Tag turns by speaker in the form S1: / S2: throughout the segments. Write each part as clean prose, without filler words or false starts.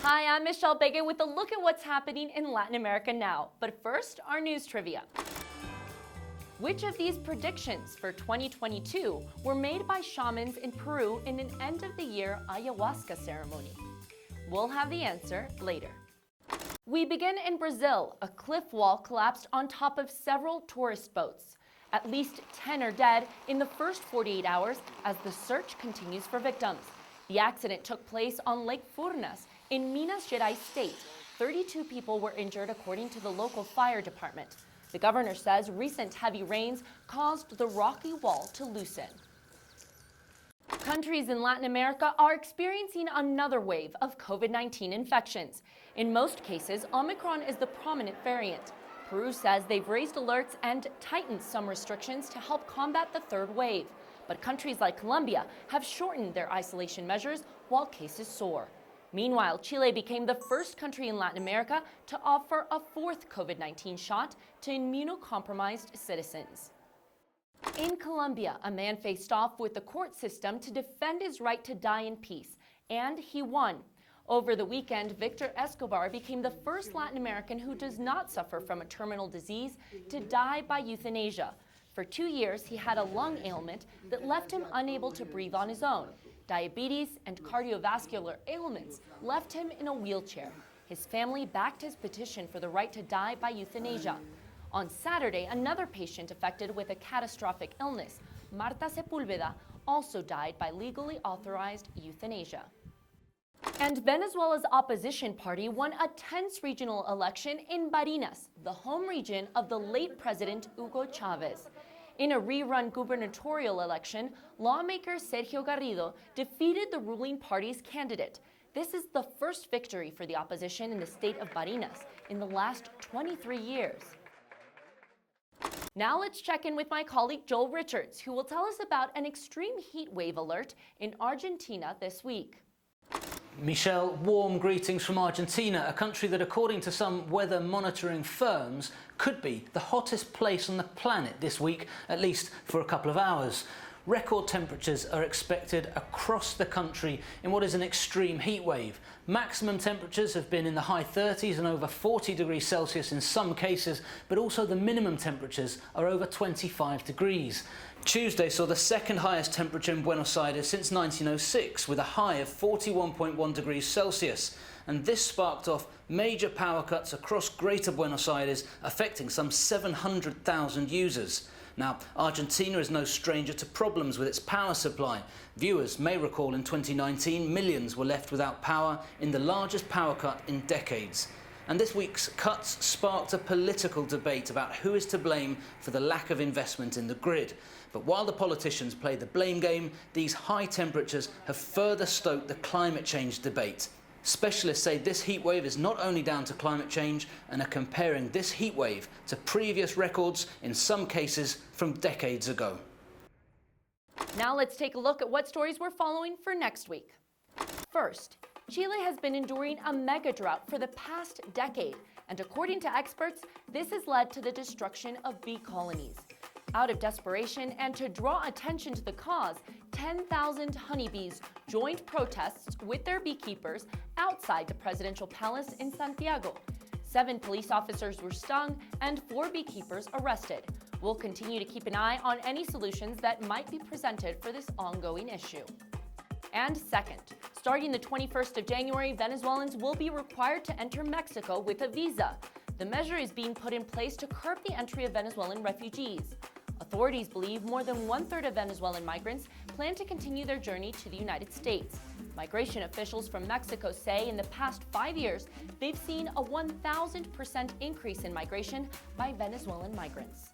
S1: Hi, I'm Michelle Bege with a look at what's happening in Latin America now. But first, our news trivia. Which of these predictions for 2022 were made by shamans in Peru in an end-of-the-year ayahuasca ceremony? We'll have the answer later. We begin in Brazil. A cliff wall collapsed on top of several tourist boats. At least 10 are dead in the first 48 hours as the search continues for victims. The accident took place on Lake Furnas in Minas Gerais state. 32 people were injured according to the local fire department. The governor says recent heavy rains caused the rocky wall to loosen. Countries in Latin America are experiencing another wave of COVID-19 infections. In most cases, Omicron is the prominent variant. Peru says they've raised alerts and tightened some restrictions to help combat the third wave. But countries like Colombia have shortened their isolation measures while cases soar. Meanwhile, Chile became the first country in Latin America to offer a fourth COVID-19 shot to immunocompromised citizens. In Colombia, a man faced off with the court system to defend his right to die in peace, and he won. Over the weekend, Victor Escobar became the first Latin American who does not suffer from a terminal disease to die by euthanasia. For 2 years, he had a lung ailment that left him unable to breathe on his own. Diabetes and cardiovascular ailments left him in a wheelchair. His family backed his petition for the right to die by euthanasia. On Saturday, another patient affected with a catastrophic illness, Marta Sepúlveda, also died by legally authorized euthanasia. And Venezuela's opposition party won a tense regional election in Barinas, the home region of the late President Hugo Chavez. In a rerun gubernatorial election, lawmaker Sergio Garrido defeated the ruling party's candidate. This is the first victory for the opposition in the state of Barinas in the last 23 years. Now let's check in with my colleague Joel Richards, who will tell us about an extreme heat wave alert in Argentina this week.
S2: Michelle, warm greetings from Argentina, a country that, according to some weather monitoring firms, could be the hottest place on the planet this week, at least for a couple of hours. Record temperatures are expected across the country in what is an extreme heat wave. Maximum temperatures have been in the high 30s and over 40 degrees Celsius in some cases, but also the minimum temperatures are over 25 degrees. Tuesday saw the second highest temperature in Buenos Aires since 1906, with a high of 41.1 degrees Celsius. And this sparked off major power cuts across Greater Buenos Aires, affecting some 700,000 users. Now, Argentina is no stranger to problems with its power supply. Viewers may recall in 2019, millions were left without power in the largest power cut in decades. And this week's cuts sparked a political debate about who is to blame for the lack of investment in the grid. But while the politicians play the blame game, these high temperatures have further stoked the climate change debate. Specialists say this heat wave is not only down to climate change and are comparing this heat wave to previous records, in some cases from decades ago.
S1: Now let's take a look at what stories we're following for next week. First, Chile has been enduring a mega drought for the past decade, and according to experts, this has led to the destruction of bee colonies. Out of desperation and to draw attention to the cause, 10,000 honeybees joined protests with their beekeepers outside the presidential palace in Santiago. 7 police officers were stung and 4 beekeepers arrested. We'll continue to keep an eye on any solutions that might be presented for this ongoing issue. And second, starting the 21st of January, Venezuelans will be required to enter Mexico with a visa. The measure is being put in place to curb the entry of Venezuelan refugees. Authorities believe more than 1/3 of Venezuelan migrants plan to continue their journey to the United States. Migration officials from Mexico say in the past 5 years, they've seen a 1,000% increase in migration by Venezuelan migrants.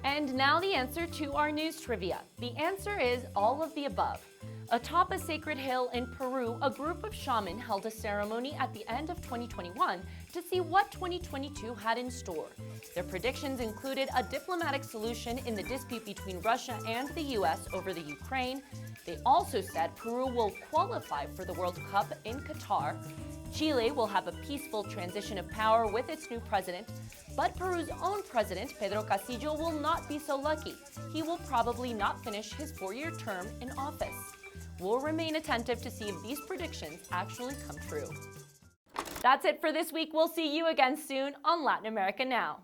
S1: And now the answer to our news trivia. The answer is all of the above. Atop a sacred hill in Peru, a group of shaman held a ceremony at the end of 2021 to see what 2022 had in store. Their predictions included a diplomatic solution in the dispute between Russia and the US over the Ukraine. They also said Peru will qualify for the World Cup in Qatar. Chile will have a peaceful transition of power with its new president, but Peru's own president, Pedro Castillo, will not be so lucky. He will probably not finish his 4-year term in office. We'll remain attentive to see if these predictions actually come true. That's it for this week. We'll see you again soon on Latin America Now.